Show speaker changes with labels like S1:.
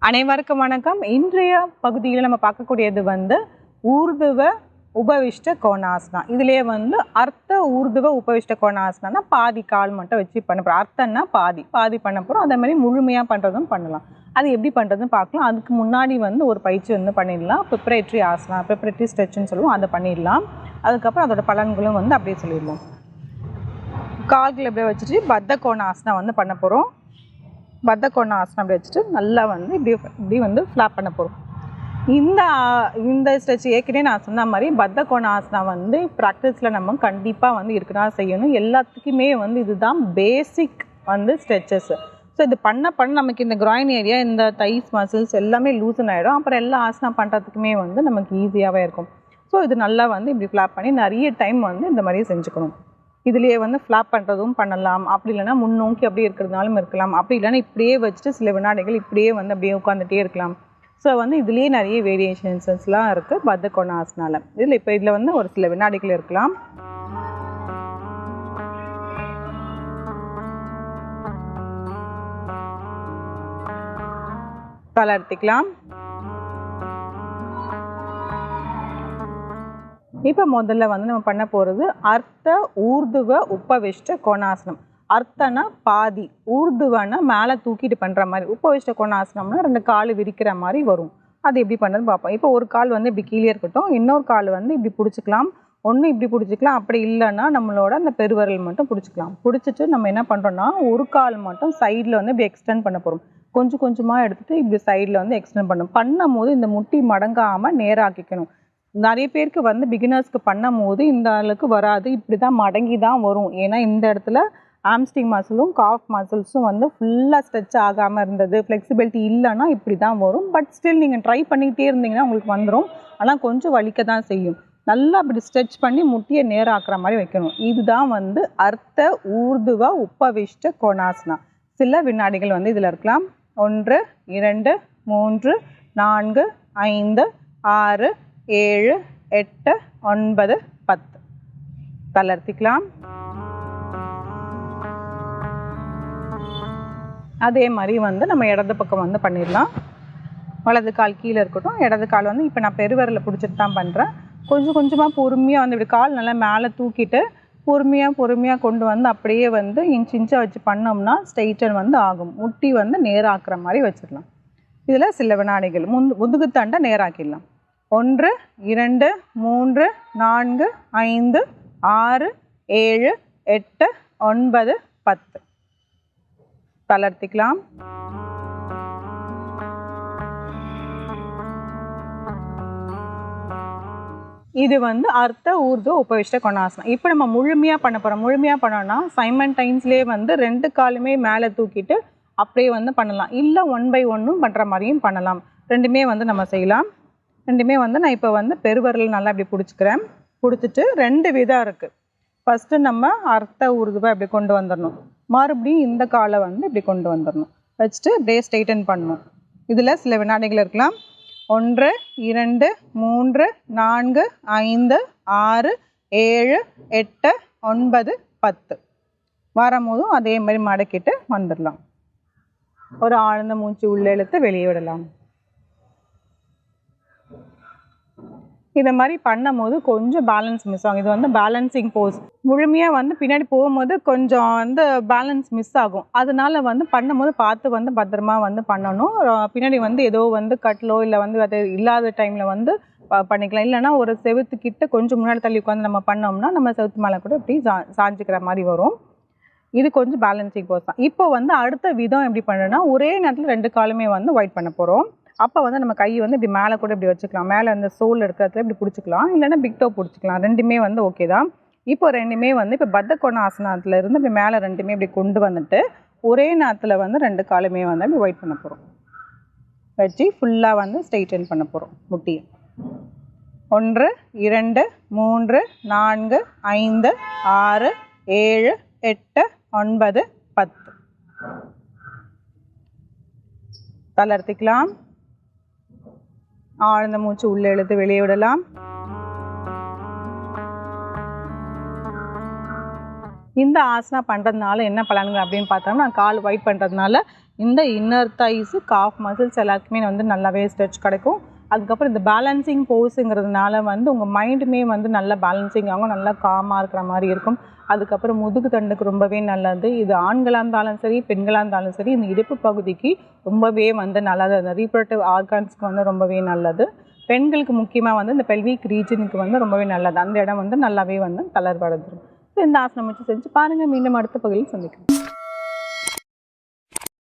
S1: அனைவருக்கும் வணக்கம். இன்றைய பகுதியில் நம்ம பார்க்கக்கூடியது ஊர்துவ உபவிஷ்ட கோணாசனா. இதுலேயே அர்த்த ஊர்துவ உபவிஷ்ட கோணாசனா பாதி கால் மட்டும் வச்சு பண்ண போகிறோம். அர்த்தம்னா பாதி பாதி பண்ண போகிறோம். அதே மாதிரி முழுமையாக பண்ணுறதும் பண்ணலாம். அது எப்படி பண்ணுறதுன்னு பார்க்கலாம். அதுக்கு முன்னாடி ஒரு பயிற்சி பண்ணிடலாம். ப்ரிப்பரேட்டரி ஆசனா, ப்ரிப்பரேட்டரி ஸ்ட்ரெச்சுன்னு சொல்லுவோம், அதை பண்ணிடலாம். அதுக்கப்புறம் அதோட பலன்களும் அப்படியே சொல்லிடலாம். கால்கள் எப்படியே வச்சுட்டு பத்த கோணாசனா பண்ண போகிறோம். பத்த கோணாசனம் அப்படி வச்சுட்டு நல்லா இப்படி ஃப்ளாப் பண்ண போகிறோம். இந்த ஸ்ட்ரெச் ஏற்கனவே நான் சொன்ன மாதிரி பத்த கோணாசனா ப்ராக்டிஸில் நம்ம கண்டிப்பாக இருக்கதான் செய்யணும். எல்லாத்துக்குமே இதுதான் பேசிக் ஸ்ட்ரெச்சஸ். ஸோ இது பண்ண நமக்கு இந்த கிராயின் ஏரியா, இந்த தைஸ் மசில்ஸ் எல்லாமே லூசன் ஆகிடும். அப்புறம் எல்லா ஆசனா பண்ணுறதுக்குமே நமக்கு ஈஸியாகவே இருக்கும். ஸோ இது நல்லா இப்படி ஃப்ளாப் பண்ணி நிறைய டைம் இந்த மாதிரி செஞ்சுக்கணும். இதுலேயே ஃப்ளாப் பண்ணுறதும் பண்ணலாம். அப்படி இல்லைனா முன்னோக்கி அப்படியே இருக்கிறதுனாலும் இருக்கலாம். அப்படி இல்லைனா இப்படியே வச்சுட்டு சில வினாடிகள் இப்படியே அப்படியே உட்காந்துட்டே இருக்கலாம். ஸோ இதுலேயே நிறைய வேரியேஷன்ஸ்லாம் இருக்குது பத்த கோணாசனால. இதில் ஒரு சில வினாடிகள் இருக்கலாம். தளர்த்திக்கலாம். இப்போ முதல்ல நம்ம பண்ண போகிறது அர்த்த ஊர்துவ உபவிஷ்ட கோணாசனம். அர்த்தனா பாதி, ஊர்துவனா மேலே தூக்கிட்டு பண்ணுற மாதிரி, உபவிஷ்ட கோணாசனம்னா 2 கால் விரிக்கிற மாதிரி வரும். அது எப்படி பண்ணுறதுன்னு பார்ப்போம். இப்போ ஒரு கால் இப்படி கீழே இருக்கட்டும், இன்னொரு கால் இப்படி பிடிச்சிக்கலாம். ஒன்று இப்படி பிடிச்சிக்கலாம். அப்படி இல்லைன்னா நம்மளோட அந்த பெருவரல் மட்டும் பிடிச்சிக்கலாம். பிடிச்சிட்டு நம்ம என்ன பண்ணுறோன்னா ஒரு கால் மட்டும் சைடில் இப்படி எக்ஸ்டெண்ட் பண்ண போகிறோம். கொஞ்சம் கொஞ்சமாக எடுத்துகிட்டு இப்படி சைடில் எக்ஸ்டெண்ட் பண்ணும் போது இந்த முட்டி மடங்காமல் நேராக்கிக்கணும். நிறைய பேருக்கு பிகினர்ஸ்க்கு பண்ணும் போது இந்த அளவுக்கு வராது. இப்படி தான் மடங்கி தான் வரும். ஏன்னா இந்த இடத்துல ஆம்ஸ்டிங் மசிலும் காஃப் மசில்ஸும் ஃபுல்லாக ஸ்ட்ரெச் ஆகாமல் இருந்தது, ஃப்ளெக்சிபிலிட்டி இல்லைன்னா இப்படி தான் வரும். பட் ஸ்டில் நீங்கள் ட்ரை பண்ணிக்கிட்டே இருந்தீங்கன்னா உங்களுக்கு வந்துடும். ஆனால் கொஞ்சம் வலிக்க தான் செய்யும். நல்லா அப்படி ஸ்ட்ரெச் பண்ணி முட்டியை நேராக்குற மாதிரி வைக்கணும். இதுதான் அர்த்த ஊர்துவ உபவிஷ்ட கோணாசனா. சில வினாடிகள் இதில் இருக்கலாம். 1 2 3 4 5 6 7 8 9 10. தளர்த்திக்கலாம். அதே மாதிரி நம்ம இடது பக்கம் பண்ணிடலாம். வலது கால் கீழே இருக்கட்டும், இடது கால் இப்போ நான் பெருவரில் பிடிச்சிட்டு தான் பண்ணுறேன். கொஞ்சம் கொஞ்சமாக பொறுமையாக இப்படி கால் நல்லா மேலே தூக்கிட்டு பொறுமையாக கொண்டு அப்படியே இன்ச்சாக வச்சு பண்ணோம்னா ஸ்ட்ரெயிட்டன் ஆகும். முட்டி நேராக்குற மாதிரி வச்சிடலாம். இதில் சில வினாடிகள் முதுகுத்தண்டை நேராக்கிடலாம். 1 2 3 4 5 6 7 8 9 10. தளர்த்திக்கலாம். இது அர்த்த ஊர்துவ உபவிஷ்ட கோணாசனா. இப்போ நம்ம முழுமையாக பண்ண போகிறோம். முழுமையாக பண்ணோன்னா சைமல்டைன்ஸ்லேயே 2 காலுமே மேலே தூக்கிட்டு அப்படியே பண்ணலாம். இல்லை 1 by 1 பண்ணுற மாதிரியும் பண்ணலாம். ரெண்டுமே நம்ம செய்யலாம். ரெண்டுமே நான் இப்போ பெருவரல் நல்லா இப்படி பிடிச்சிக்கிறேன். பிடிச்சிட்டு 2 விதம் இருக்குது. ஃபஸ்ட்டு நம்ம அர்த்த ஊர்துவை இப்படி கொண்டு வந்துடணும். மறுபடியும் இந்த காலை இப்படி கொண்டு வந்துடணும். வச்சுட்டு அப்படியே ஸ்ட்ரெயிட்டன் பண்ணணும். இதில் சில வினாடிகள் இருக்கலாம். 1 2 3 4 5 6 7 8 9 10. வரும்போதும் அதே மாதிரி மடக்கிட்டு வந்துடலாம். ஒரு ஆழ்ந்த மூச்சு உள்ளே இழுத்து வெளியே விடலாம். இதை மாதிரி பண்ணும் போது கொஞ்சம் பேலன்ஸ் மிஸ் ஆகும். இது பேலன்சிங் போஸ். முழுமையாக பின்னாடி போகும்போது கொஞ்சம் பேலன்ஸ் மிஸ் ஆகும். அதனால பண்ணும்போது பார்த்து பத்திரமா பண்ணணும். பின்னாடி ஏதோ கட்டிலோ இல்லை அது இல்லாத டைமில் பண்ணிக்கலாம். இல்லைன்னா ஒரு செவுத்துக்கிட்ட கொஞ்சம் முன்னாடி தள்ளி உட்காந்து நம்ம பண்ணோம்னா நம்ம செவுத்து மேலே கூட இப்படி சாஞ்சிக்கிற மாதிரி வரும். இது கொஞ்சம் பேலன்சிங் போஸ் தான். இப்போ அடுத்த விதம் எப்படி பண்ணுறோன்னா ஒரே நேரத்தில் 2 காலுமே ஒயிட் பண்ண போகிறோம். அப்போ நம்ம கை இப்படி மேலே கூட இப்படி வச்சுக்கலாம். மேலே அந்த சோல் இருக்கிறதுல இப்படி பிடிச்சிக்கலாம். இல்லைன்னா பிக் டோ பிடிச்சிக்கலாம். ரெண்டுமே ஓகே தான். இப்போ ரெண்டுமே இப்போ பத்த கோணாசனத்தில் இருந்து இப்படி மேலே ரெண்டுமே இப்படி கொண்டு வந்துட்டு ஒரே நேரத்தில் 2 காலுமே இப்படி ஒயிட் பண்ண போகிறோம். வச்சு ஃபுல்லாக ஸ்ட்ரெயிட்டன் பண்ண போகிறோம் முட்டியை. 1 2 3 4 5 6 7 8 9 10. தளர்த்திக்கலாம். ஆழ்ந்த மூச்சு உள்ளே இழுத்து வெளியே விடலாம். இந்த ஆசனா பண்ணுறதுனால என்ன பலன்கள் அப்படின்னு பார்த்தோம்னா, கால் ஒயிட் பண்ணுறதுனால இந்த இன்னர் தைஸு காஃப் மசில்ஸ் எல்லாத்துக்குமே வந்து நல்லாவே ஸ்ட்ரெச் கிடைக்கும். அதுக்கப்புறம் இந்த பேலன்சிங் போஸுங்கிறதுனால வந்து உங்கள் மைண்டுமே வந்து நல்லா பேலன்சிங் ஆகும், நல்லா காமாக இருக்கிற மாதிரி இருக்கும். அதுக்கப்புறம் முதுகு தண்டுக்கு ரொம்பவே நல்லது. இது ஆண்களாக இருந்தாலும் சரி, பெண்களாக இருந்தாலும் சரி, இந்த இடுப்பு பகுதிக்கு ரொம்பவே வந்து நல்லது. அந்த ரீப்ரொடக்டிவ் ஆர்கான்ஸ்க்கு வந்து ரொம்பவே நல்லது. பெண்களுக்கு முக்கியமாக வந்து இந்த பெல்விக் ரீஜனுக்கு வந்து ரொம்பவே நல்லது. அந்த இடம் வந்து நல்லாவே வந்து தளர்வடைஞ்சிரும். இந்த ஆசனம் வச்சு செஞ்சு பாருங்கள். மீண்டும் அடுத்த பகுதியில் சந்திக்கலாம்.